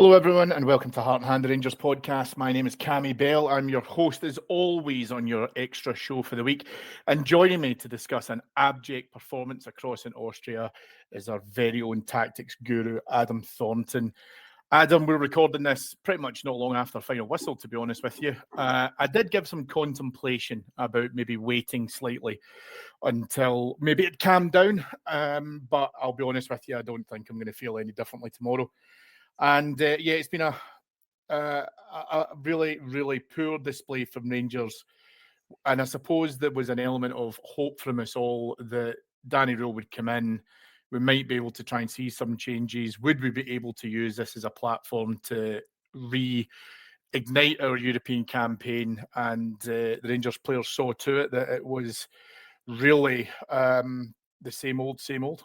Hello, everyone, and welcome to Heart and Hand, the Rangers podcast. My name is Cammy Bell. I'm your host, as always, on your extra show for the week. And joining me to discuss an abject performance across in Austria is our very own tactics guru, Adam Thornton. Adam, we're recording this pretty much not long after final whistle, to be honest with you. I did give some contemplation about maybe waiting slightly until maybe it calmed down. But I'll be honest with you, I don't think I'm going to feel any differently tomorrow. And it's been a really, really poor display from Rangers. And I suppose there was an element of hope from us all that Danny Röhl would come in. We might be able to try and see some changes. Would we be able to use this as a platform to reignite our European campaign? And the Rangers players saw to it that it was really the same old, same old.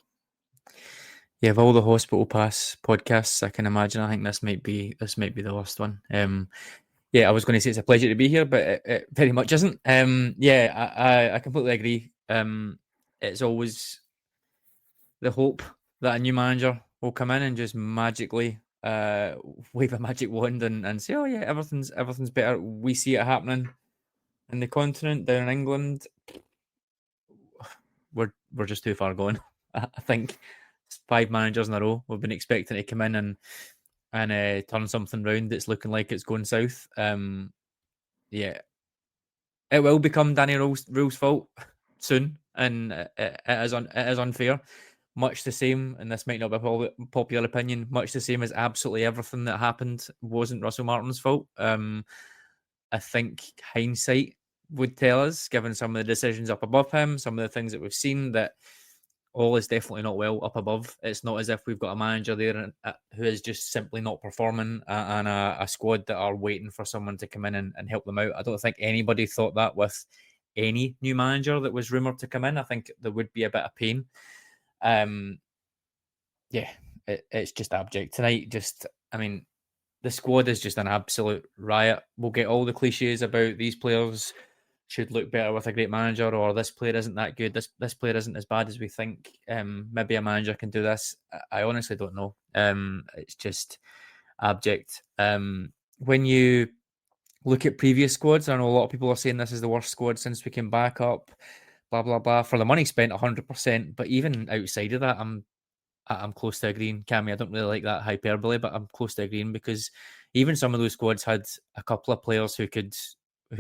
Yeah, of all the hospital pass podcasts I can imagine, I think this might be the worst one. I was going to say it's a pleasure to be here, but it very much isn't. I completely agree. It's always the hope that a new manager will come in and just magically wave a magic wand and say, "Oh yeah, everything's better." We see it happening in the continent, down in England. We're just too far gone. I think. 5 managers in a row. We've been expecting to come in and turn something round. It's looking like it's going south. It will become Danny Röhl's fault soon, and it is unfair. Much the same, and this might not be a popular opinion. Much the same as absolutely everything that happened wasn't Russell Martin's fault. I think hindsight would tell us, given some of the decisions up above him, some of the things that we've seen, that all is definitely not well up above. It's not as if we've got a manager there who is just simply not performing and a squad that are waiting for someone to come in and help them out. I don't think anybody thought that with any new manager that was rumoured to come in. I think there would be a bit of pain. It's just abject. Tonight, the squad is just an absolute riot. We'll get all the cliches about these players should look better with a great manager, or this player isn't that good, this player isn't as bad as we think, maybe a manager can do this. I honestly don't know. It's just abject. When you look at previous squads, I know a lot of people are saying this is the worst squad since we came back up, blah blah blah. For the money spent, 100%, but even outside of that, I'm close to agreeing. Cammy, I don't really like that hyperbole, but I'm close to agreeing, because even some of those squads had a couple of players who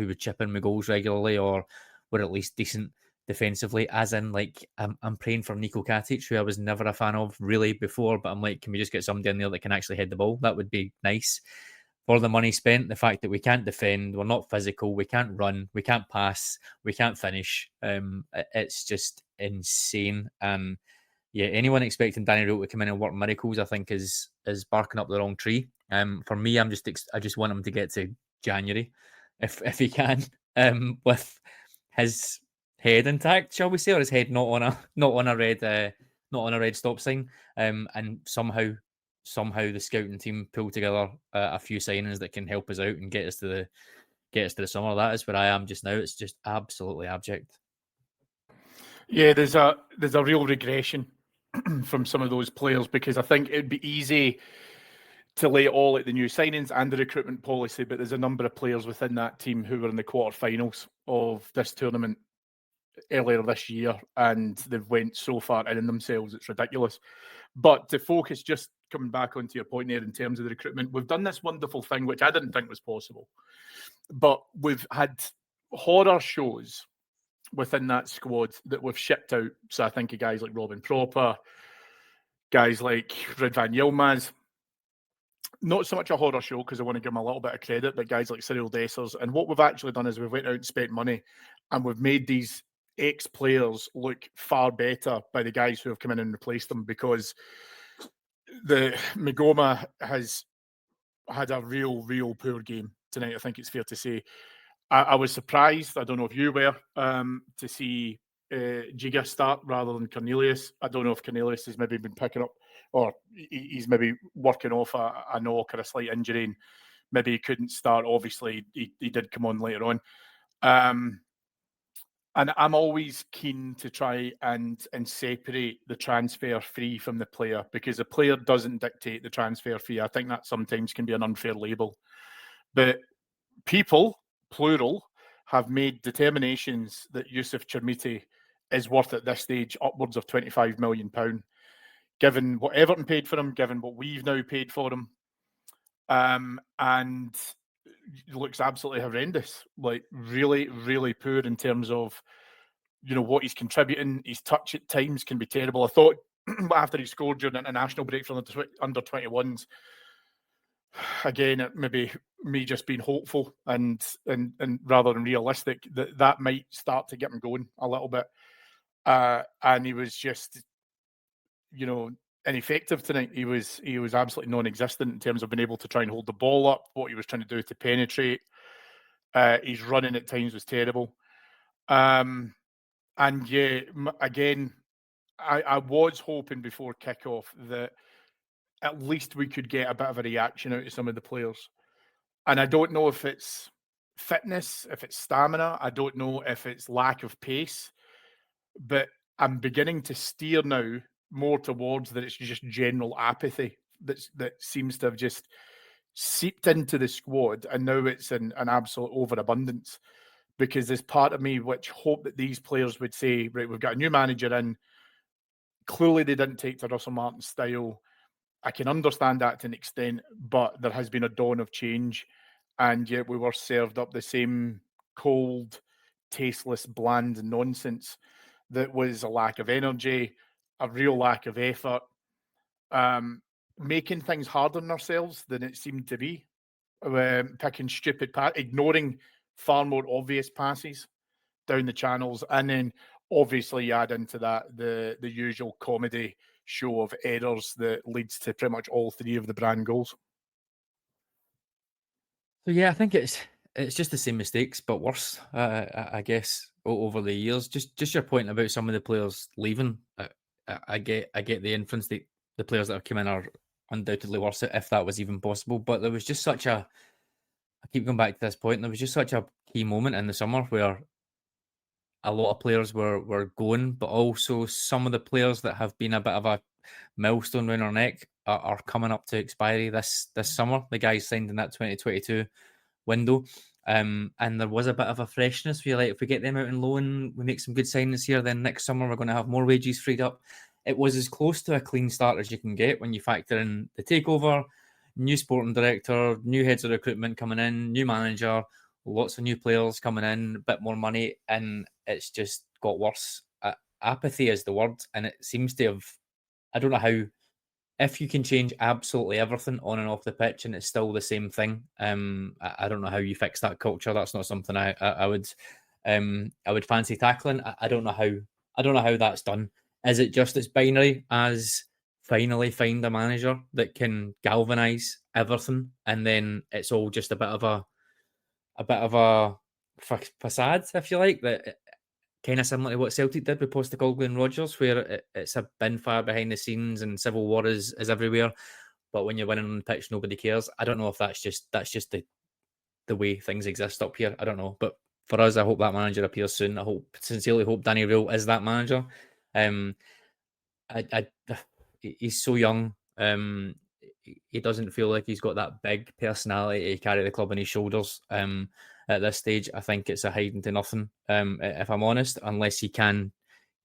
would chip in with goals regularly, or were at least decent defensively, as in, like, I'm praying for Nico Katic, who I was never a fan of really before, but I'm like, can we just get somebody in there that can actually head the ball? That would be nice. For the money spent, the fact that we can't defend, we're not physical, we can't run, we can't pass, we can't finish, it's just insane. And anyone expecting Danny Röhl to come in and work miracles, I think is barking up the wrong tree. For me, I just want him to get to January, if he can, with his head intact, shall we say, or his head not on a red stop sign, and somehow the scouting team pull together a few signings that can help us out and get us to the summer. That is where I am just now. It's just absolutely abject. Yeah, there's a real regression from some of those players, because I think it'd be easy to lay it all at the new signings and the recruitment policy, but there's a number of players within that team who were in the quarterfinals of this tournament earlier this year, and they've went so far in themselves, it's ridiculous. But to focus, just coming back onto your point there in terms of the recruitment, we've done this wonderful thing, which I didn't think was possible, but we've had horror shows within that squad that we've shipped out. So I think of guys like Robin Proper, guys like Ridvan Yilmaz. Not so much a horror show, because I want to give them a little bit of credit, but guys like Cyril Dessers. And what we've actually done is we've went out and spent money, and we've made these ex-players look far better by the guys who have come in and replaced them, because the Migoma has had a real poor game tonight, I think it's fair to say. I was surprised, I don't know if you were, to see Giga start rather than Cornelius. I don't know if Cornelius has maybe been picking up, or he's maybe working off a knock or a slight injury, and maybe he couldn't start. Obviously, he did come on later on. And I'm always keen to try and separate the transfer fee from the player, because the player doesn't dictate the transfer fee. I think that sometimes can be an unfair label. But people, plural, have made determinations that Yusuf Chermiti is worth at this stage upwards of £25 million, given what Everton paid for him, given what we've now paid for him. And it looks absolutely horrendous, like really, really poor in terms of, what he's contributing. His touch at times can be terrible. I thought after he scored during the international break for the under 21s, again, it maybe me just being hopeful and rather than realistic, that might start to get him going a little bit. And he was just, ineffective tonight. He was absolutely non-existent in terms of being able to try and hold the ball up, what he was trying to do to penetrate. His running at times was terrible. And yeah, again, I was hoping before kickoff that at least we could get a bit of a reaction out of some of the players. And I don't know if it's fitness, if it's stamina, I don't know if it's lack of pace, but I'm beginning to steer now more towards that it's just general apathy that seems to have just seeped into the squad, and now it's an absolute overabundance. Because there's part of me which hope that these players would say, right, we've got a new manager in. Clearly, they didn't take to Russell Martin's style. I can understand that to an extent, but there has been a dawn of change. And yet we were served up the same cold, tasteless, bland nonsense that was a lack of energy, a real lack of effort, making things harder on ourselves than it seemed to be, picking stupid ignoring far more obvious passes down the channels, and then obviously add into that the usual comedy show of errors that leads to pretty much all three of the Brann goals. So yeah, I think it's just the same mistakes but worse. I guess over the years. Just your point about some of the players leaving. I get the inference that the players that have come in are undoubtedly worse, if that was even possible. But there was just such a. I keep going back to this point. There was just such a key moment in the summer where a lot of players were going, but also some of the players that have been a bit of a milestone around our neck are coming up to expiry this summer. The guys signed in that 2022 window. And there was a bit of a freshness. We like, if we get them out on loan, we make some good signings here, then next summer we're going to have more wages freed up. It was as close to a clean start as you can get when you factor in the takeover, new sporting director, new heads of recruitment coming in, new manager, lots of new players coming in, a bit more money, and it's just got worse. Apathy is the word, and it seems to have. I don't know how. If you can change absolutely everything on and off the pitch and it's still the same thing, I don't know how you fix that culture. That's not something I would fancy tackling. I don't know how that's done. Is it just as binary as finally find a manager that can galvanize everything, and then it's all just a bit of a facade, if you like, that kind of similar to what Celtic did with Postecoglou and Rodgers, where it's a bin fire behind the scenes and civil war is everywhere. But when you're winning on the pitch, nobody cares. I don't know if that's just the way things exist up here. I don't know. But for us, I hope that manager appears soon. I sincerely hope Danny Röhl is that manager. He's so young. He doesn't feel like he's got that big personality to carry the club on his shoulders. At this stage, I think it's a hiding to nothing, if I'm honest, unless he can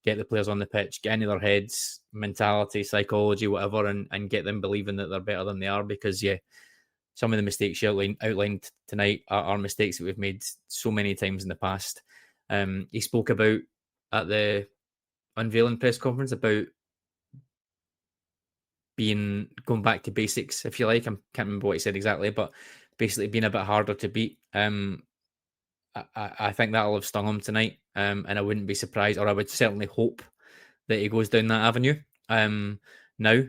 get the players on the pitch, get into their heads, mentality, psychology, whatever, and get them believing that they're better than they are. Because, yeah, some of the mistakes you outlined tonight are mistakes that we've made so many times in the past. He spoke about at the unveiling press conference about going back to basics, if you like. I can't remember what he said exactly, but basically being a bit harder to beat. I think that'll have stung him tonight, and I wouldn't be surprised, or I would certainly hope that he goes down that avenue. Now,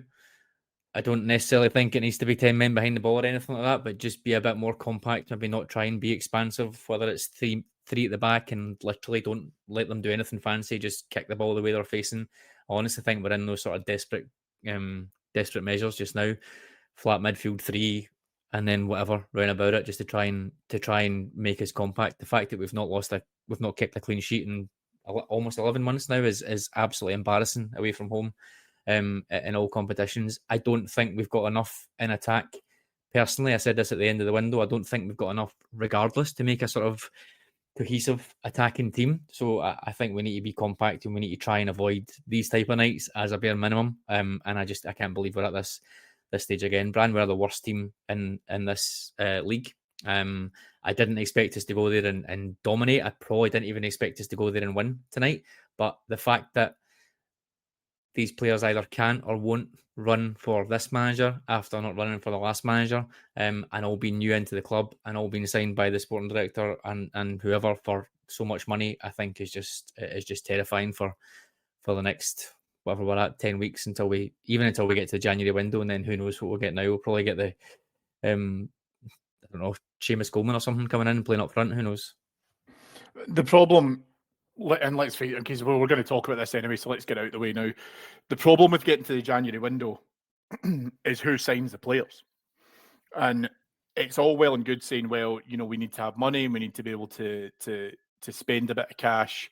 I don't necessarily think it needs to be 10 men behind the ball or anything like that, but just be a bit more compact, maybe not try and be expansive, whether it's three at the back and literally don't let them do anything fancy, just kick the ball the way they're facing. I honestly think we're in those sort of desperate measures just now. Flat midfield three, and then whatever round about it, just to try and make us compact. The fact that we've not kept a clean sheet in almost 11 months now is absolutely embarrassing away from home in all competitions. I don't think we've got enough in attack. Personally, I said this at the end of the window, I don't think we've got enough regardless to make a sort of cohesive attacking team. So I think we need to be compact and we need to try and avoid these type of nights as a bare minimum. And I can't believe we're at this stage again. Brann, we're the worst team in this league. I didn't expect us to go there and dominate. I probably didn't even expect us to go there and win tonight. But the fact that these players either can't or won't run for this manager after not running for the last manager, and all being new into the club and all being signed by the sporting director and whoever for so much money, I think is just terrifying for the next whatever we're at 10 weeks until we get to the January window, and then who knows what we'll get now. We'll probably get the I don't know, Seamus Coleman or something coming in and playing up front. Who knows? The problem, and let's face it, because we're going to talk about this anyway, so let's get out of the way now. The problem with getting to the January window is who signs the players. And it's all well and good saying, well, we need to have money and we need to be able to spend a bit of cash,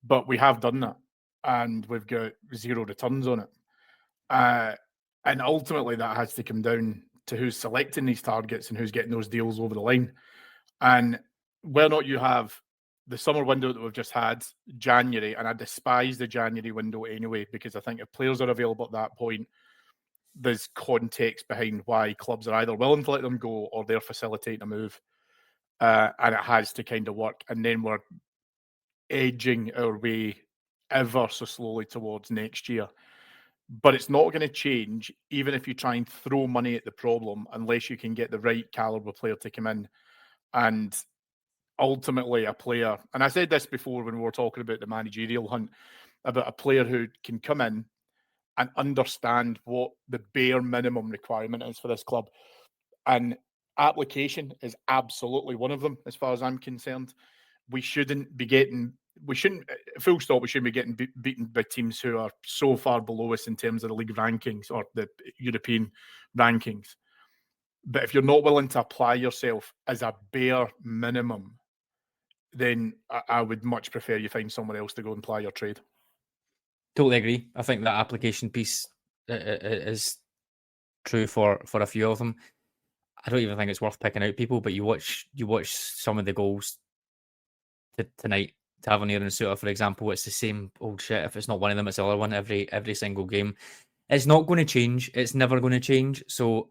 but we have done that and we've got zero returns on it. And ultimately that has to come down to who's selecting these targets and who's getting those deals over the line. And whether or not you have the summer window that we've just had, January, and I despise the January window anyway, because I think if players are available at that point, there's context behind why clubs are either willing to let them go or they're facilitating a move. And it has to kind of work. And then we're edging our way ever so slowly towards next year. But it's not going to change, even if you try and throw money at the problem, unless you can get the right caliber player to come in. And ultimately a player, and I said this before when we were talking about the managerial hunt, about a player who can come in and understand what the bare minimum requirement is for this club. And application is absolutely one of them, as far as I'm concerned. We shouldn't, full stop, we shouldn't be getting beaten by teams who are so far below us in terms of the league rankings or the European rankings. But if you're not willing to apply yourself as a bare minimum, then I would much prefer you find someone else to go and ply your trade. Totally agree. I think that application piece is true for a few of them. I don't even think it's worth picking out people, but you watch some of the goals tonight. Tavernier and Suter, for example, it's the same old shit. If it's not one of them, it's the other one every single game. It's not going to change. It's never going to change. So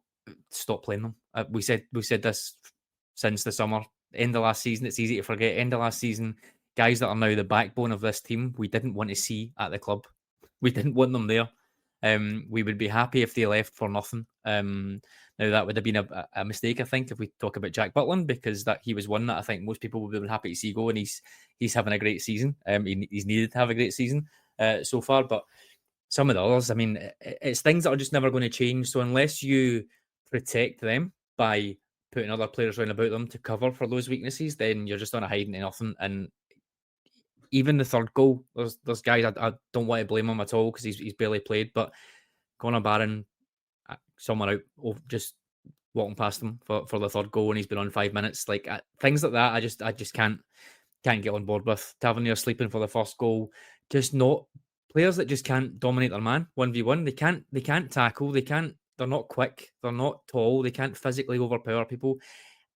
stop playing them. We said this since the summer. End of last season, it's easy to forget. End of last season, guys that are now the backbone of this team, we didn't want to see at the club. We didn't want them there. We would be happy if they left for nothing. Now that would have been a mistake, I think, if we talk about Jack Butland, because that he was one that I think most people would have been happy to see go, and he's having a great season. He's needed to have a great season so far, but some of the others, I mean, it's things that are just never going to change. So unless you protect them by putting other players around about them to cover for those weaknesses, then you're just on a hiding to nothing. And even the third goal, there's guys I don't want to blame him at all because he's barely played, but Conor Barron, someone out just walking past him for the third goal, and he's been on 5 minutes. Like things like that, I just can't get on board with. Tavernier sleeping for the first goal, just not players that just can't dominate their man 1v1. They can't tackle. They're not quick. They're not tall. They can't physically overpower people.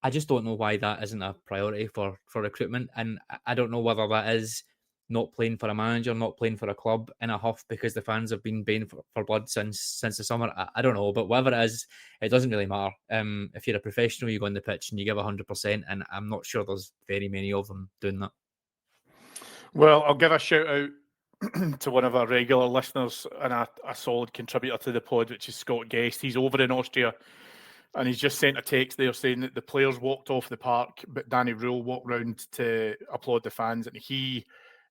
I just don't know why that isn't a priority for recruitment, and I don't know whether that is not playing for a manager, not playing for a club in a huff because the fans have been baying for blood since the summer. I don't know, but whatever it is, it doesn't really matter. If you're a professional, you go on the pitch and you give 100%, and I'm not sure there's very many of them doing that. Well, I'll give a shout out to one of our regular listeners and a solid contributor to the pod, which is Scott Guest. He's over in Austria, and he's just sent a text there saying that the players walked off the park, but Danny Röhl walked round to applaud the fans, and he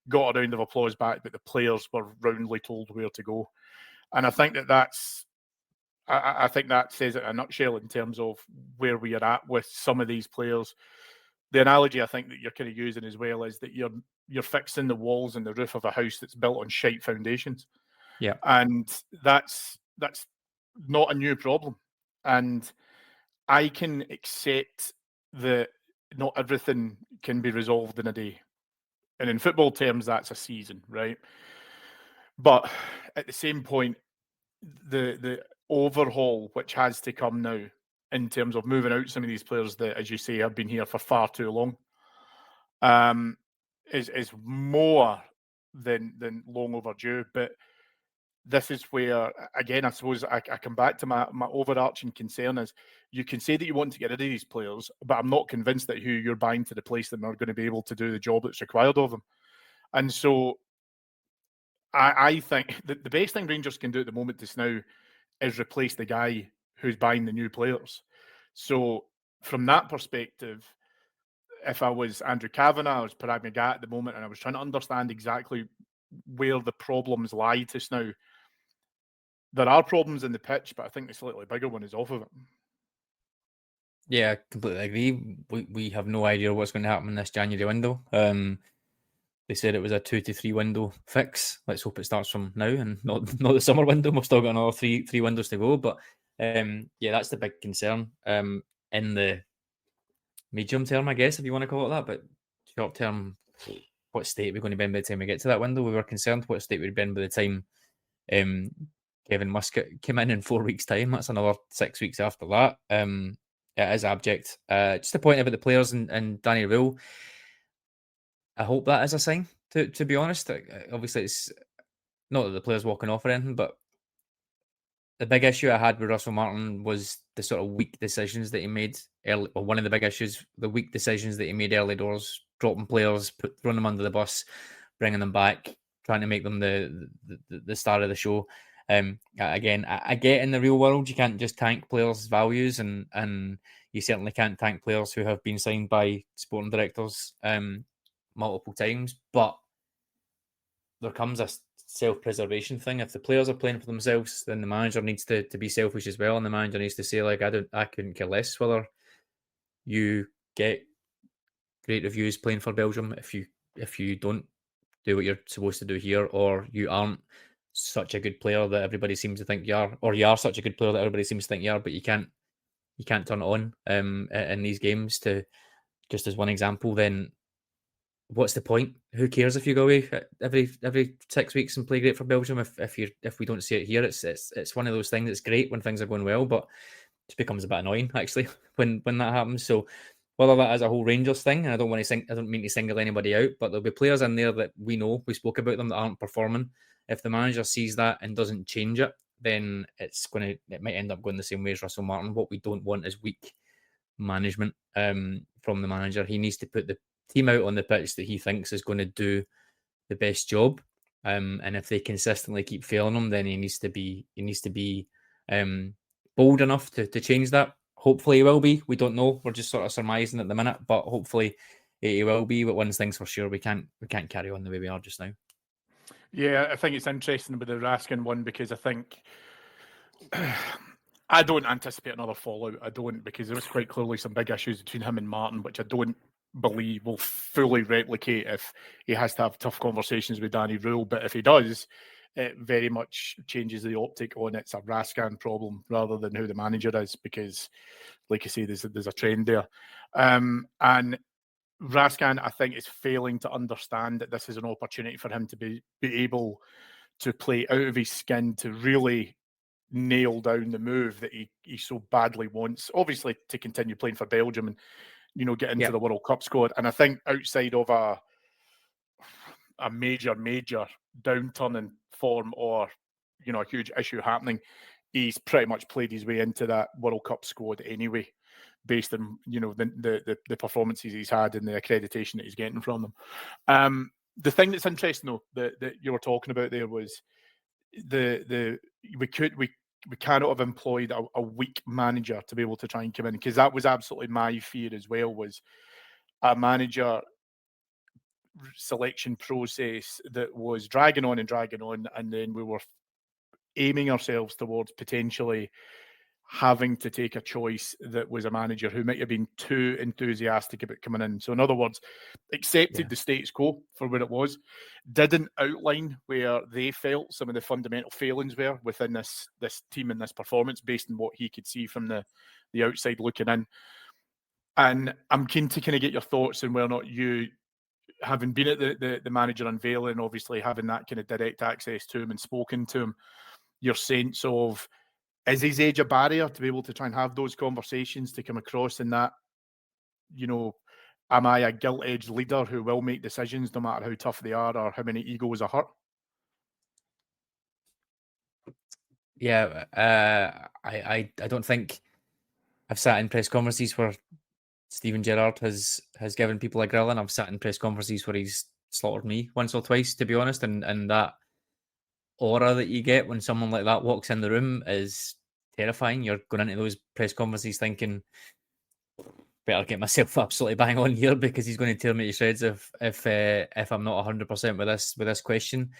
got a round of applause back, but the players were roundly told where to go. And I think I think that says it in a nutshell in terms of where we are at with some of these players. The analogy I think that you're kind of using as well is that you're fixing the walls and the roof of a house that's built on shite foundations. Yeah. And that's not a new problem. And I can accept that not everything can be resolved in a day. And in football terms, that's a season, right? But at the same point, the overhaul which has to come now in terms of moving out some of these players that, as you say, have been here for far too long, is more than long overdue. But this is where, again, I suppose I come back to my overarching concern is you can say that you want to get rid of these players, but I'm not convinced that who you're buying to replace them are going to be able to do the job that's required of them. And so I think the best thing Rangers can do at the moment just now is replace the guy who's buying the new players. So from that perspective, if I was Andrew Kavanagh, I was Parag McGatt at the moment, and I was trying to understand exactly where the problems lie just now. There are problems in the pitch, but I think the slightly bigger one is off of it. Yeah, I completely agree. We have no idea what's going to happen in this January window. They said it was a 2 to 3 window fix. Let's hope it starts from now and not the summer window. We've still got another three windows to go. But yeah, that's the big concern in the medium term, I guess, if you want to call it that. But short term, what state are we going to be in by the time we get to that window? We were concerned what state we'd be in by the time Kevin Muscat came in 4 weeks' time. That's another 6 weeks after that. It is abject. Just a point about the players and Danny Röhl. I hope that is a sign, to be honest. Obviously, it's not that the player's walking off or anything, but the big issue I had with Russell Martin was the sort of weak decisions that he made early. Well, one of the big issues, the weak decisions that he made early doors, dropping players, throwing them under the bus, bringing them back, trying to make them the star of the show. Again, I get in the real world, you can't just tank players' values, and you certainly can't tank players who have been signed by sporting directors multiple times. But there comes a self-preservation thing. If the players are playing for themselves, then the manager needs to be selfish as well, and the manager needs to say, like, I couldn't care less whether you get great reviews playing for Belgium if you don't do what you're supposed to do here, or you aren't such a good player that everybody seems to think you are, or you are such a good player that everybody seems to think you are, but you can't turn it on in these games. To just as one example, then what's the point? Who cares if you go away every 6 weeks and play great for Belgium if we don't see it here? It's one of those things that's great when things are going well, but it just becomes a bit annoying actually when that happens. So whether that is a whole Rangers thing, and I don't mean to single anybody out, but there'll be players in there that we spoke about them, that aren't performing. If the manager sees that and doesn't change it, then it might end up going the same way as Russell Martin. What we don't want is weak management from the manager. He needs to put the team out on the pitch that he thinks is going to do the best job. And if they consistently keep failing him, then he needs to be bold enough to change that. Hopefully he will be. We don't know. We're just sort of surmising at the minute, but hopefully he will be. But one thing's for sure, we can't carry on the way we are just now. Yeah, I think it's interesting with the Raskin one, because I think I don't anticipate another fallout. I don't, because there was quite clearly some big issues between him and Martin, which I don't believe will fully replicate if he has to have tough conversations with Danny Röhl. But if he does, it very much changes the optic on it's a Raskin problem rather than who the manager is, because, like I say, there's a trend there. And Raskin, I think, is failing to understand that this is an opportunity for him to be able to play out of his skin, to really nail down the move that he so badly wants, obviously, to continue playing for Belgium and, you know, get into the World Cup squad. And I think outside of a major downturn in form, or, you know, a huge issue happening, he's pretty much played his way into that World Cup squad anyway, based on, you know, the performances he's had and the accreditation that he's getting from them. The thing that's interesting though that you were talking about there was we cannot have employed a weak manager to be able to try and come in, because that was absolutely my fear as well, was a manager selection process that was dragging on, and then we were aiming ourselves towards potentially having to take a choice that was a manager who might have been too enthusiastic about coming in. So in other words, accepted the status quo for what it was, didn't outline where they felt some of the fundamental failings were within this team and this performance based on what he could see from the outside looking in. And I'm keen to kind of get your thoughts on whether or not you having been at the manager unveiling, obviously having that kind of direct access to him and spoken to him, your sense of, is his age a barrier to be able to try and have those conversations, to come across in that, am I a gilt-edged leader who will make decisions no matter how tough they are or how many egos are hurt? Yeah, I don't think I've sat in press conferences where Steven Gerrard has given people a grill, and I've sat in press conferences where he's slaughtered me once or twice, to be honest. And that aura that you get when someone like that walks in the room is terrifying. You're going into those press conferences thinking, better get myself absolutely bang on here because he's going to tear me to shreds if I'm not 100% with this question.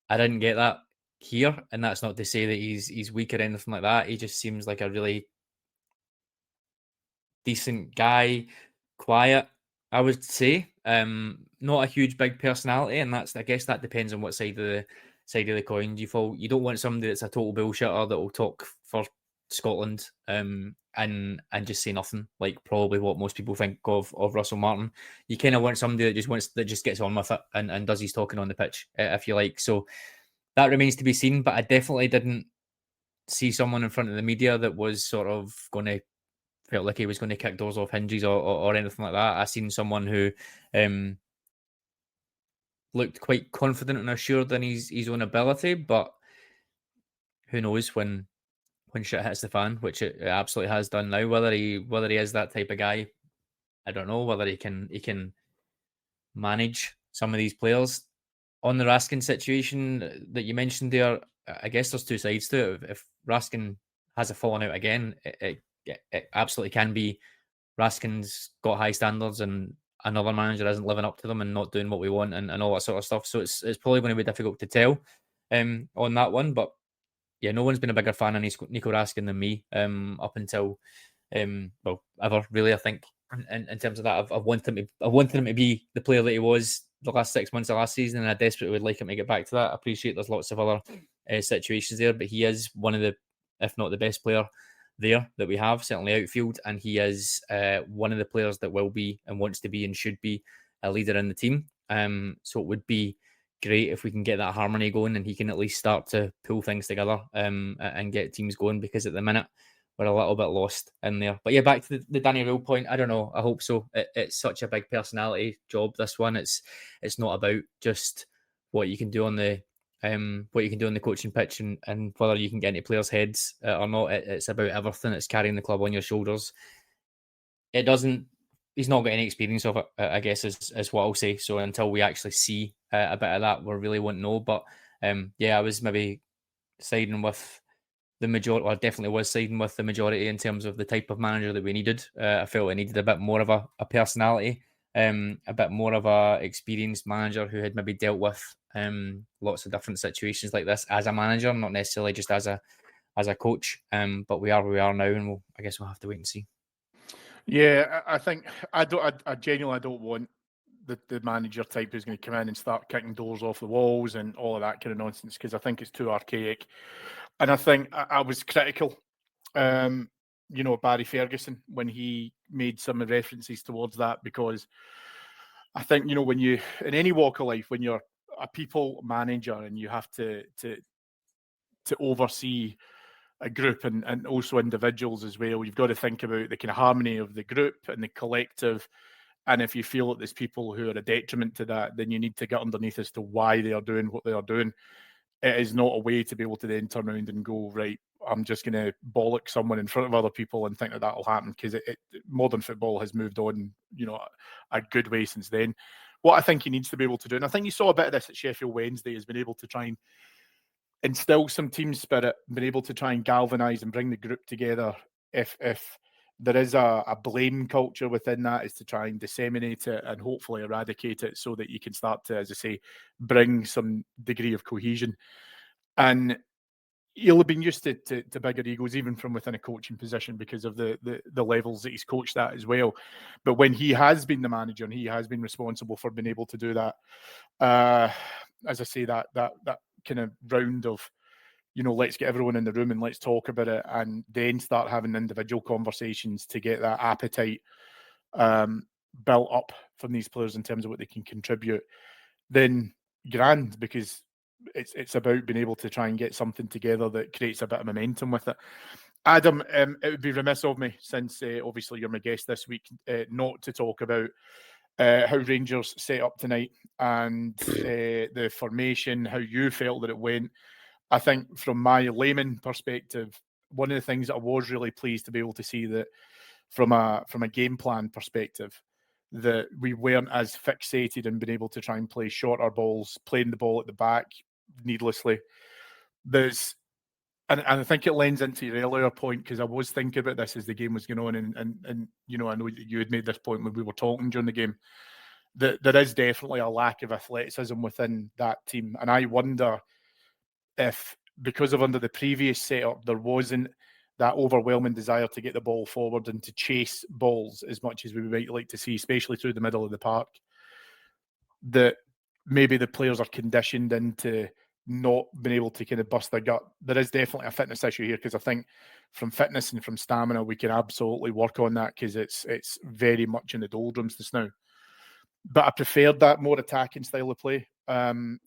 I didn't get that here, and that's not to say that he's weak or anything like that. He just seems like a really decent guy, quiet, I would say. Not a huge big personality, and I guess that depends on what side of the coin you fall. You don't want somebody that's a total bullshitter that will talk for Scotland and just say nothing, like probably what most people think of Russell Martin. You kind of want somebody that just gets on with it and does his talking on the pitch, if you like. So that remains to be seen, but I definitely didn't see someone in front of the media that was sort of felt like he was going to kick doors off hinges or anything like that. I seen someone who looked quite confident and assured in his own ability, but who knows when shit hits the fan, which it absolutely has done now. Whether he is that type of guy, I don't know. Whether he can manage some of these players. On the Raskin situation that you mentioned there, I guess there's two sides to it. If Raskin has a falling out again, it absolutely can be Raskin's got high standards and another manager isn't living up to them and not doing what we want and all that sort of stuff. So it's probably going to be difficult to tell on that one. But yeah, no one's been a bigger fan of Nico Raskin than me up until ever really. I think in terms of that, I wanted him to be the player that he was the last 6 months of last season, and I desperately would like him to get back to that. I appreciate there's lots of other situations there, but he is one of the, if not the best player there that we have, certainly outfield, and he is one of the players that will be and wants to be and should be a leader in the team. So it would be great if we can get that harmony going and he can at least start to pull things together and get teams going, because at the minute we're a little bit lost in there. But yeah, back to the Danny Röhl point. I don't know. I hope so. It's such a big personality job, this one. It's not about just what you can do on the coaching pitch and whether you can get into players' heads or not. It's about everything. It's carrying the club on your shoulders. He's not got any experience of it, I guess, is what I'll say. So until we actually see a bit of that, we really won't know. But yeah, I was maybe siding with the majority, or definitely was siding with the majority in terms of the type of manager that we needed. I felt I needed a bit more of a personality, a bit more of a experienced manager who had maybe dealt with lots of different situations like this as a manager, not necessarily just as a coach. But we are where we are now, and I guess we'll have to wait and see. Yeah, I think I genuinely don't want the manager type who's going to come in and start kicking doors off the walls and all of that kind of nonsense, because I think it's too archaic. And I think I was critical, Barry Ferguson, when he made some references towards that, because I think, when you, in any walk of life, when you're a people manager and you have to oversee a group and also individuals as well, you've got to think about the kind of harmony of the group and the collective. And if you feel that there's people who are a detriment to that, then you need to get underneath as to why they are doing what they are doing. It is not a way to be able to then turn around and go, right, I'm just going to bollock someone in front of other people and think that will happen, because modern football has moved on, a good way since then. What I think he needs to be able to do, and I think you saw a bit of this at Sheffield Wednesday, has been able to try and instill some team spirit, been able to try and galvanise and bring the group together. If there is a blame culture within that, is to try and disseminate it and hopefully eradicate it, so that you can start to, as I say, bring some degree of cohesion. And he'll have been used to bigger egos, even from within a coaching position, because of the levels that he's coached at as well. But when he has been the manager and he has been responsible for being able to do that, as I say, that kind of round of, let's get everyone in the room and let's talk about it, and then start having individual conversations to get that appetite built up from these players in terms of what they can contribute, then grand, because it's about being able to try and get something together that creates a bit of momentum with it. Adam, it would be remiss of me, since obviously you're my guest this week, not to talk about how Rangers set up tonight and the formation, how you felt that it went. I think from my layman perspective, one of the things that I was really pleased to be able to see, that from a game plan perspective, that we weren't as fixated and been able to try and play shorter balls, playing the ball at the back needlessly. And I think it lends into your earlier point, because I was thinking about this as the game was going on, and you know, I know you had made this point when we were talking during the game, that there is definitely a lack of athleticism within that team. And I wonder if, because of under the previous setup, there wasn't that overwhelming desire to get the ball forward and to chase balls as much as we might like to see, especially through the middle of the park, that maybe the players are conditioned into not being able to kind of bust their gut. There is definitely a fitness issue here, because I think from fitness and from stamina, we can absolutely work on that, because it's very much in the doldrums just now. But I preferred that more attacking style of play. I'm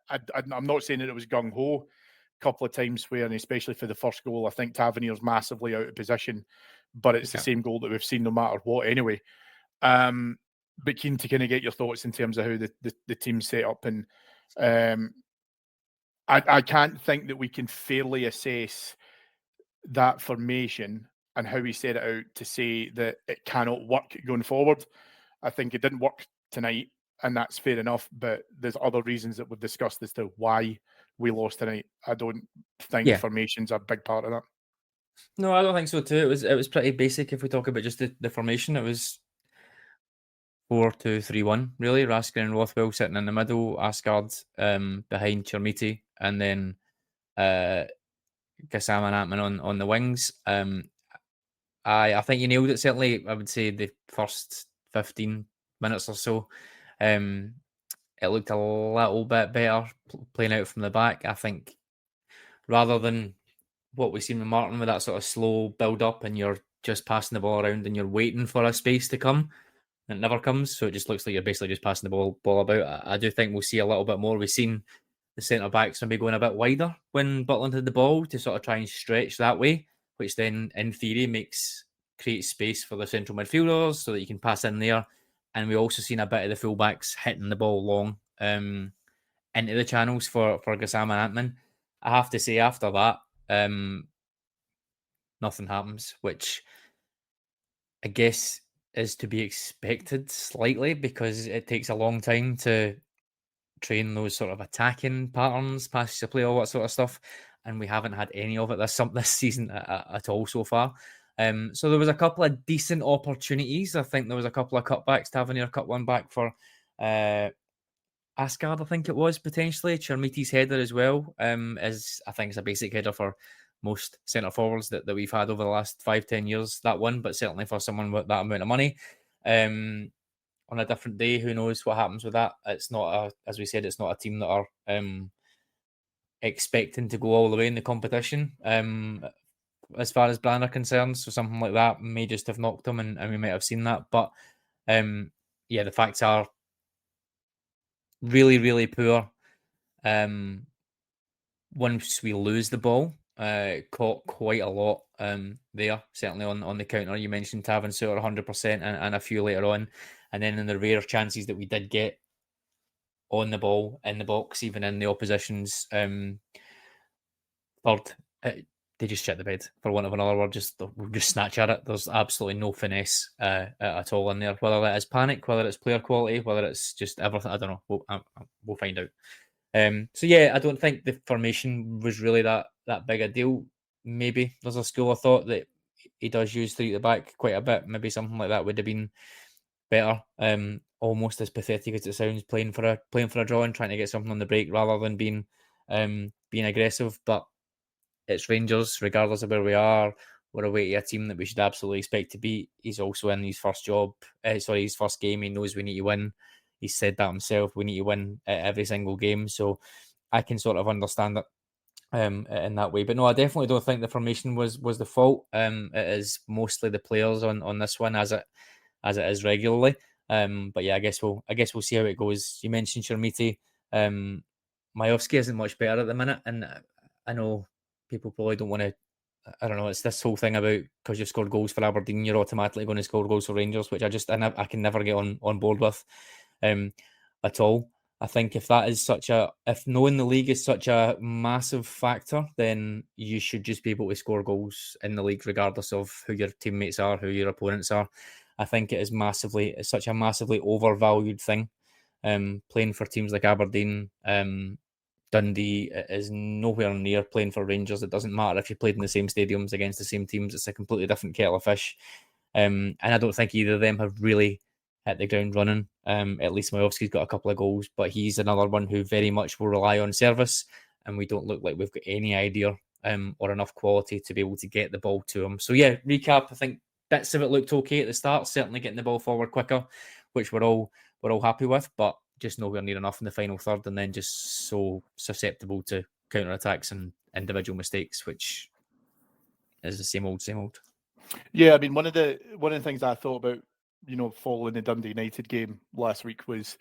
not saying that it was gung-ho. A couple of times where, and especially for the first goal, I think Tavernier's massively out of position, but it's the same goal that we've seen no matter what anyway. But keen to kind of get your thoughts in terms of how the team's set up. And I can't think that we can fairly assess that formation and how we set it out to say that it cannot work going forward. I think it didn't work tonight, and that's fair enough, but there's other reasons that we've discussed as to why we lost tonight. I don't think formation's a big part of that. No, I don't think so too. It was pretty basic. If we talk about just the formation, it was 4-2-3-1, really. Raskin and Rothwell sitting in the middle, Asgard behind Chermiti, and then Gassam and Atman on the wings. I think you nailed it. Certainly, I would say the first 15 minutes or so, it looked a little bit better playing out from the back. I think rather than what we've seen with Martin, with that sort of slow build up and you're just passing the ball around and you're waiting for a space to come, and it never comes. So it just looks like you're basically just passing the ball about. I do think we'll see a little bit more. We've seen the centre backs maybe going a bit wider when Butland had the ball to sort of try and stretch that way, which then in theory creates space for the central midfielders so that you can pass in there. And we've also seen a bit of the fullbacks hitting the ball long into the channels for Gassam and Antman. I have to say, after that, nothing happens, which I guess is to be expected slightly, because it takes a long time to train those sort of attacking patterns, passes to play, all that sort of stuff, and we haven't had any of it this season at all so far. So there was a couple of decent opportunities. I think there was a couple of cutbacks. Tavernier cut one back for Asgard, I think it was, potentially. Chermiti's header as well, is, I think it's a basic header for most centre forwards that we've had over the last 5-10 years, that one, but certainly for someone with that amount of money. On a different day, who knows what happens with that? It's not as we said, it's not a team that are expecting to go all the way in the competition. As far as Brann are concerned, so something like that may just have knocked them, and we might have seen that. But the facts are really, really poor. Once we lose the ball, caught quite a lot there, certainly on the counter. You mentioned Tav and Suter 100% and a few later on. And then in the rare chances that we did get on the ball, in the box, even in the opposition's third, they just shit the bed, for want of another word. We'll just snatch at it. There's absolutely no finesse at all in there. Whether that is panic, whether it's player quality, whether it's just everything, I don't know. We'll find out. I don't think the formation was really that big a deal. Maybe there's a school of thought that he does use three at the back quite a bit. Maybe something like that would have been better. Almost as pathetic as it sounds, playing for a draw and trying to get something on the break rather than being aggressive. But it's Rangers, regardless of where we are. We're away to a team that we should absolutely expect to beat. He's also in his first his first game. He knows we need to win. He said that himself. We need to win every single game. So I can sort of understand it in that way. But no, I definitely don't think the formation was the fault. It is mostly the players on this one, as as it is regularly. But yeah, I guess we'll see how it goes. You mentioned Shermiti. Majowski isn't much better at the minute, and I know people probably don't want to. I don't know. It's this whole thing about because you've scored goals for Aberdeen, you're automatically going to score goals for Rangers, which I can never get on board with, at all. I think if knowing the league is such a massive factor, then you should just be able to score goals in the league, regardless of who your teammates are, who your opponents are. I think it's such a massively overvalued thing. Playing for teams like Aberdeen, Dundee is nowhere near playing for Rangers. It doesn't matter if you played in the same stadiums against the same teams. It's a completely different kettle of fish. And I don't think either of them have really hit the ground running. At least Majowski's got a couple of goals, but he's another one who very much will rely on service, and we don't look like we've got any idea or enough quality to be able to get the ball to him. So yeah, recap, I think bits of it looked okay at the start, certainly getting the ball forward quicker, which we're all happy with, but just nowhere near enough in the final third, and then just so susceptible to counter-attacks and individual mistakes, which is the same old. Yeah, I mean, one of the things I thought about, following the Dundee United game last week was,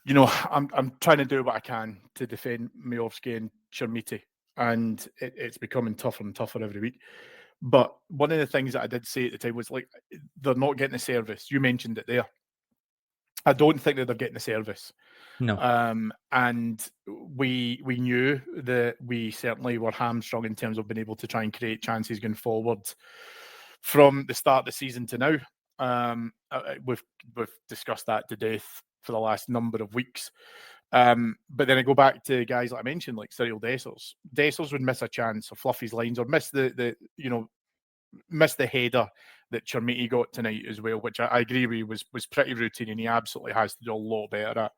I'm trying to do what I can to defend Majowski and Shermiti, and it's becoming tougher and tougher every week. But one of the things that I did say at the time was, like, they're not getting the service. You mentioned it there. I don't think that they're getting the service. No. And we knew that we certainly were hamstrung in terms of being able to try and create chances going forward from the start of the season to now. We've discussed that to death for the last number of weeks. But then I go back to guys like I mentioned, like Cyril Dessers. Dessers would miss a chance or fluff his lines or miss miss the header that Chermiti got tonight as well, which I agree with was pretty routine, and he absolutely has to do a lot better at.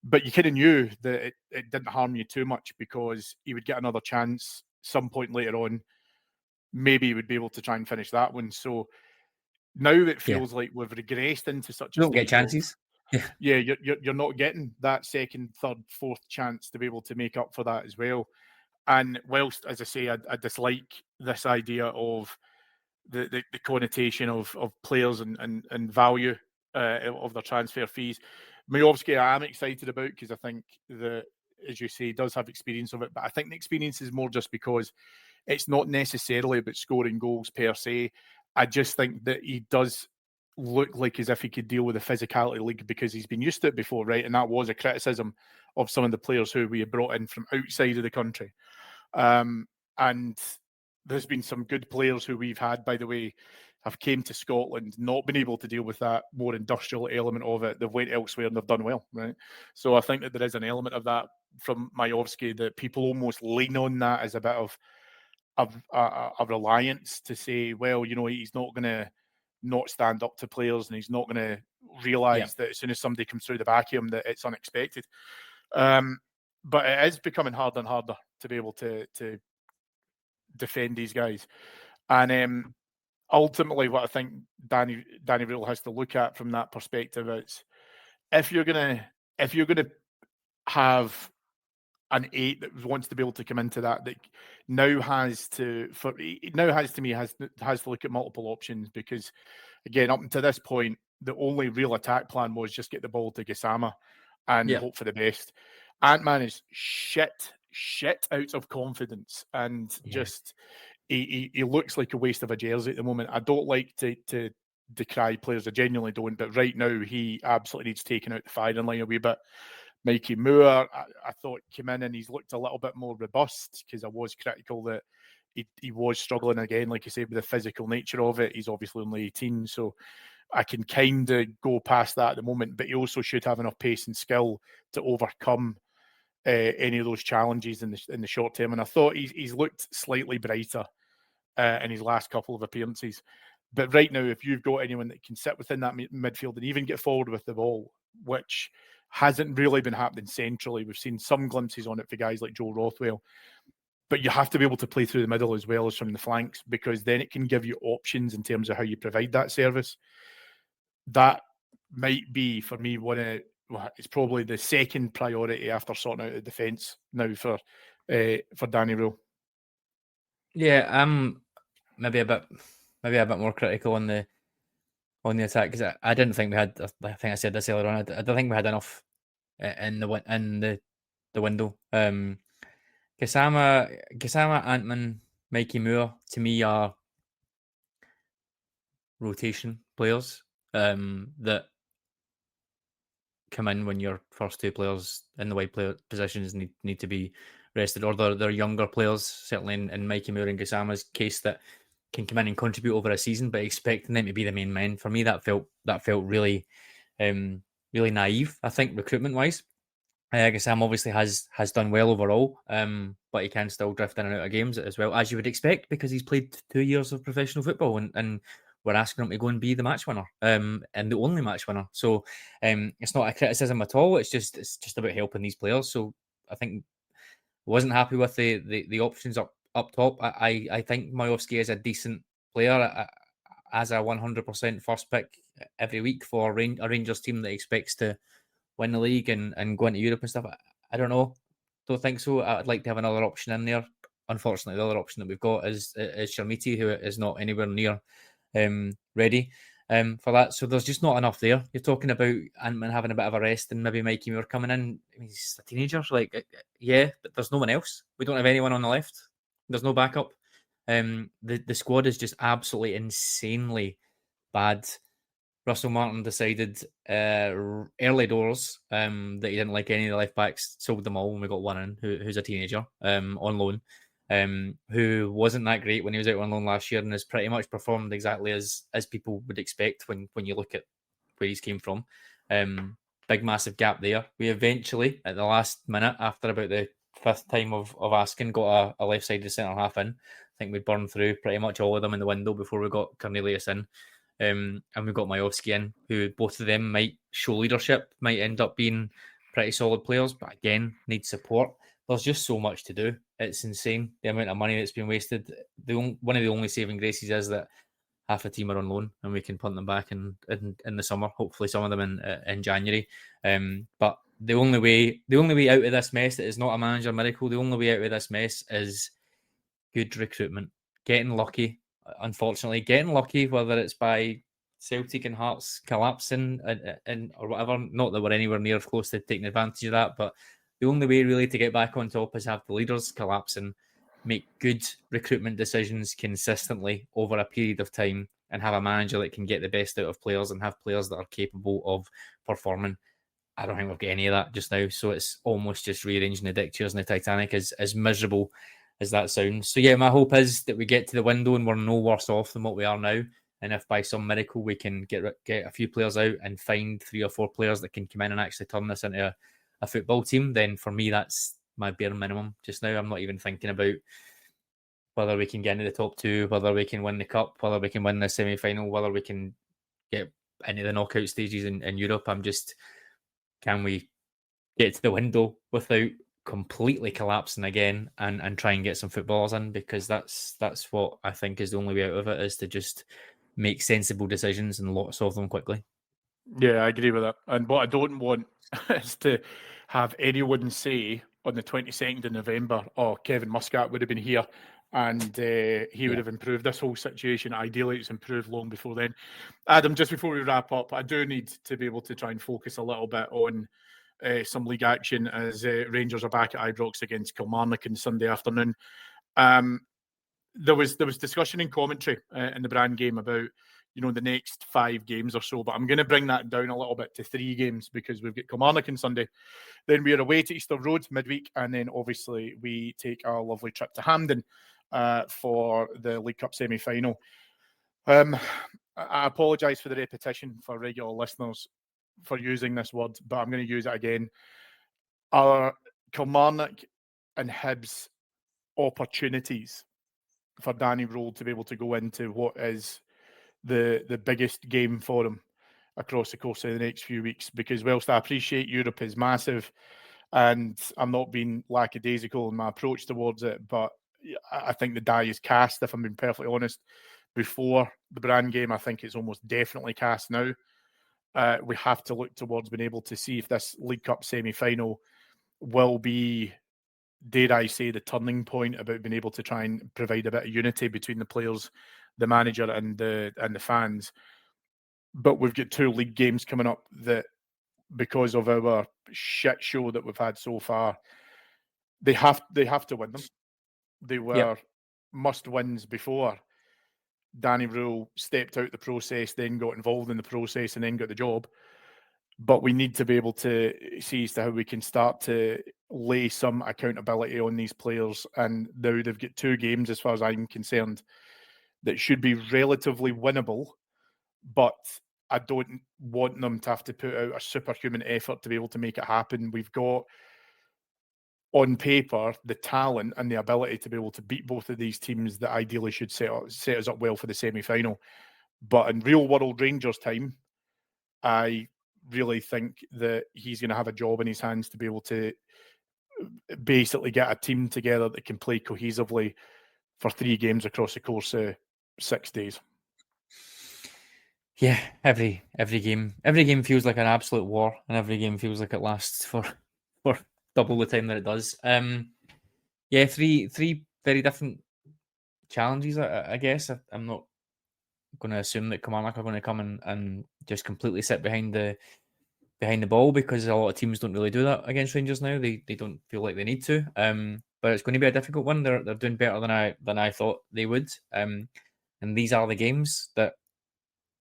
But you kind of knew that it didn't harm you too much, because he would get another chance some point later on. Maybe he would be able to try and finish that one. So now it feels like we've regressed into such a don't get state chances. Yeah, you're not getting that second, third, fourth chance to be able to make up for that as well. And whilst, as I say, I dislike this idea of the connotation of players and value of their transfer fees, Majowski I am excited about, because I think that, as you say, he does have experience of it. But I think the experience is more just because it's not necessarily about scoring goals per se. I just think that he does look like as if he could deal with the physicality league, because he's been used to it before, right? And that was a criticism of some of the players who we had brought in from outside of the country. And there's been some good players who we've had, by the way, have came to Scotland, not been able to deal with that more industrial element of it. They've went elsewhere and they've done well, right? So I think that there is an element of that from Majowski, that people almost lean on that as a bit of a reliance to say, well, he's not going to not stand up to players, and he's not going to realise that as soon as somebody comes through the back of him that it's unexpected. But it is becoming harder and harder to be able to defend these guys. And ultimately, what I think Danny Röhl has to look at from that perspective is, if you're gonna have an 8 that wants to be able to come into that now has to look at multiple options, because again, up until this point, the only real attack plan was just get the ball to Gassama and hope for the best. Ant-Man is shit out of confidence, and just he looks like a waste of a jersey at the moment. I don't like to decry players, I genuinely don't, but right now he absolutely needs taking out the firing line a wee bit. Mikey Moore, I thought, came in and he's looked a little bit more robust, because I was critical that he was struggling again, like you said, with the physical nature of it. He's obviously only 18, so I can kind of go past that at the moment, but he also should have enough pace and skill to overcome any of those challenges in the short term. And I thought he's looked slightly brighter in his last couple of appearances. But right now, if you've got anyone that can sit within that midfield and even get forward with the ball, which hasn't really been happening centrally, we've seen some glimpses on it for guys like Joe Rothwell, but you have to be able to play through the middle as well as from the flanks, because then it can give you options in terms of how you provide that service. That might be, for me, it's probably the second priority after sorting out the defence now for Danny Röhl. Yeah, maybe a bit more critical on the on the attack, because I didn't think we had. I think I said this earlier on. I don't think we had enough in the window. Gassama, Antman, Mikey Moore to me are rotation players that come in when your first two players in the wide player positions need to be rested, or they're younger players, certainly in Mikey Moore and Gassama's case, that can come in and contribute over a season, but expecting them to be the main men, for me that felt really really naive, I think, recruitment wise. I guess Sam obviously has done well overall, but he can still drift in and out of games as well, as you would expect, because he's played 2 years of professional football, and we're asking him to go and be the match winner, and the only match winner. So it's not a criticism at all. It's just about helping these players. So I think wasn't happy with the options up top. I think Majowski is a decent player, as a 100% first pick every week for a Rangers team that expects to win the league and go into Europe and stuff. I don't know. Don't think so. I'd like to have another option in there. Unfortunately, the other option that we've got is Sharmiti, who is not anywhere near ready for that. So there's just not enough there. You're talking about Ant-Man having a bit of a rest and maybe Mikey Moore coming in. I mean, he's a teenager. Yeah, but there's no one else. We don't have anyone on the left. There's no backup. The squad is just absolutely insanely bad. Russell Martin decided early doors that he didn't like any of the left backs, sold them all, and we got one in who's a teenager on loan, who wasn't that great when he was out on loan last year and has pretty much performed exactly as people would expect when you look at where he's came from. Big massive gap there. We eventually, at the last minute, after about the fifth time of asking, got a left-sided centre half in. I think we burned through pretty much all of them in the window before we got Cornelius in. And we've got Majowski in, who both of them might show leadership, might end up being pretty solid players, but again, need support. There's just so much to do. It's insane, the amount of money that's been wasted. One of the only saving graces is that half a team are on loan and we can punt them back in the summer, hopefully some of them in January. But the only way out of this mess is not a manager miracle. The only way out of this mess is good recruitment, getting lucky. Unfortunately, getting lucky, whether it's by Celtic and Hearts collapsing and or whatever. Not that we're anywhere near close to taking advantage of that, but the only way really to get back on top is have the leaders collapse and make good recruitment decisions consistently over a period of time, and have a manager that can get the best out of players and have players that are capable of performing. I don't think we've got any of that just now, so it's almost just rearranging the deck chairs in the Titanic, as miserable as that sounds. So yeah, my hope is that we get to the window and we're no worse off than what we are now. And if by some miracle we can get a few players out and find 3 or 4 players that can come in and actually turn this into a football team, then for me that's my bare minimum just now. I'm not even thinking about whether we can get into the top 2, whether we can win the cup, whether we can win the semi-final, whether we can get into the knockout stages in Europe. I'm just, can we get to the window without completely collapsing again and try and get some footballers in, because that's what I think is the only way out of it, is to just make sensible decisions and lots of them quickly. Yeah, I agree with that. And what I don't want is to have anyone say on the 22nd of November, oh, Kevin Muscat would have been here and he would have improved this whole situation. Ideally, it's improved long before then. Adam, just before we wrap up, I do need to be able to try and focus a little bit on some league action, as Rangers are back at Ibrox against Kilmarnock on Sunday afternoon. There was discussion and commentary in the Brann game about, you know, the next 5 games or so, but I'm going to bring that down a little bit to 3 games, because we've got Kilmarnock on Sunday, then we're away to Easter Road midweek, and then obviously we take our lovely trip to Hampden for the League Cup semi-final. I apologise for the repetition for regular listeners for using this word, but I'm going to use it again. Are Kilmarnock and Hibs opportunities for Danny Röhl to be able to go into what is the biggest game for him across the course of the next few weeks? Because whilst I appreciate Europe is massive and I'm not being lackadaisical in my approach towards it, but I think the die is cast, if I'm being perfectly honest. Before the Brann game, I think it's almost definitely cast now. We have to look towards being able to see if this League Cup semi-final will be, dare I say, the turning point about being able to try and provide a bit of unity between the players, the manager, and the fans. but we've got 2 league games coming up that, because of our shit show that we've had so far, they have to win them. They were must wins before Danny Röhl stepped out the process, then got involved in the process, and then got the job. But we need to be able to see as to how we can start to lay some accountability on these players. And now they've got 2 games, as far as I'm concerned, that should be relatively winnable, but I don't want them to have to put out a superhuman effort to be able to make it happen. We've got, on paper, the talent and the ability to be able to beat both of these teams that ideally should set us up well for the semi-final. But in real world Rangers time, I really think that he's going to have a job in his hands to be able to basically get a team together that can play cohesively for 3 games across the course of 6 days. Yeah, every game feels like an absolute war, and every game feels like it lasts for double the time that it does. Yeah, three very different challenges, I guess. I'm not going to assume that Kilmarnock are going to come and just completely sit behind the ball, because a lot of teams don't really do that against Rangers now. They don't feel like they need to. But it's going to be a difficult one. They're doing better than I thought they would. And these are the games that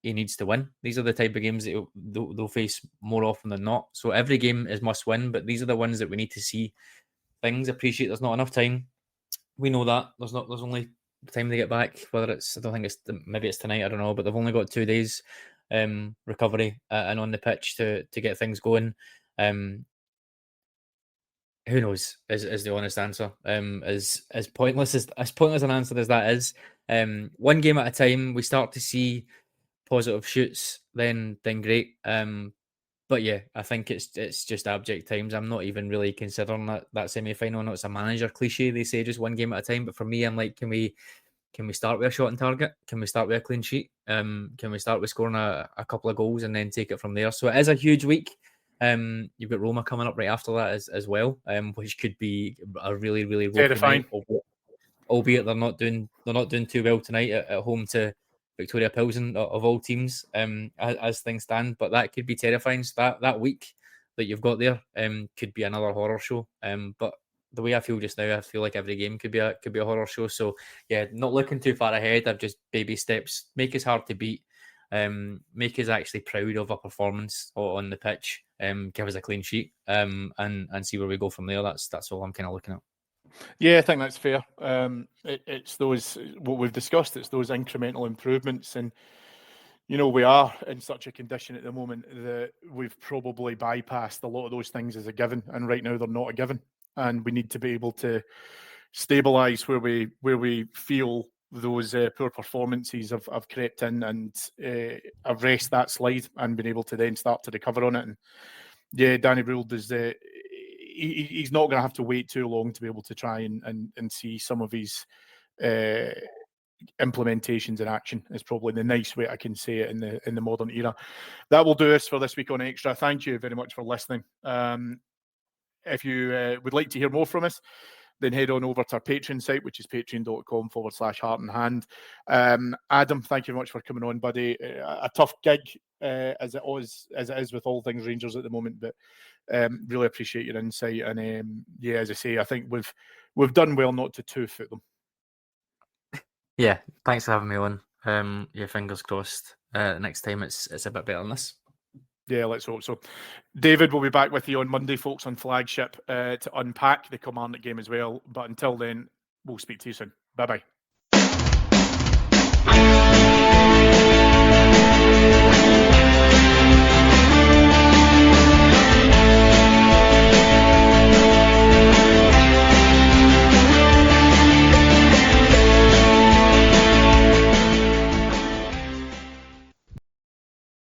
he needs to win. These are the type of games that they'll face more often than not. So every game is must win, but these are the ones that we need to see things. Appreciate there's not enough time. We know that there's only time they get back. Whether it's, I don't think it's, maybe it's tonight, I don't know, but they've only got 2 days recovery and on the pitch to get things going. Who knows is the honest answer. As pointless an answer as that is. 1 game at a time. We start to see positive shoots, then great. But yeah, I think it's just abject times. I'm not even really considering that semi-final. I know it's a manager cliche. They say just 1 game at a time, but for me, I'm like, can we start with a shot on target? Can we start with a clean sheet? Can we start with scoring a couple of goals and then take it from there? So it is a huge week. You've got Roma coming up right after that as well, which could be a really, really ropey night. Albeit they're not doing too well tonight at home to Victoria Pilsen of all teams, as things stand. But that could be terrifying. So that week that you've got there could be another horror show. But the way I feel just now, I feel like every game could be a horror show. So yeah, not looking too far ahead. I've just baby steps. Make us hard to beat. Make us actually proud of our performance on the pitch. Give us a clean sheet. And see where we go from there. That's all I'm kind of looking at. Yeah, I think that's fair. It's those, what we've discussed, it's those incremental improvements. And, we are in such a condition at the moment that we've probably bypassed a lot of those things as a given. And right now they're not a given. And we need to be able to stabilise where we feel those poor performances have crept in, and arrest that slide and been able to then start to recover on it. And yeah, Danny Röhl does he's not going to have to wait too long to be able to try and see some of his implementations in action, is probably the nice way I can say it in the modern era. That will do us for this week on Extra. Thank you very much for listening. If you would like to hear more from us, then head on over to our Patreon site, which is patreon.com/heart and hand. Adam, thank you very much for coming on, buddy. A tough gig as it is with all things Rangers at the moment, but really appreciate your insight. And yeah, as I say, I think we've done well not to 2-foot them. Yeah, thanks for having me on. Yeah, fingers crossed. Next time it's a bit better than this. Yeah, let's hope so. David will be back with you on Monday, folks, on Flagship to unpack the Kilmarnock game as well. But until then, we'll speak to you soon. Bye-bye.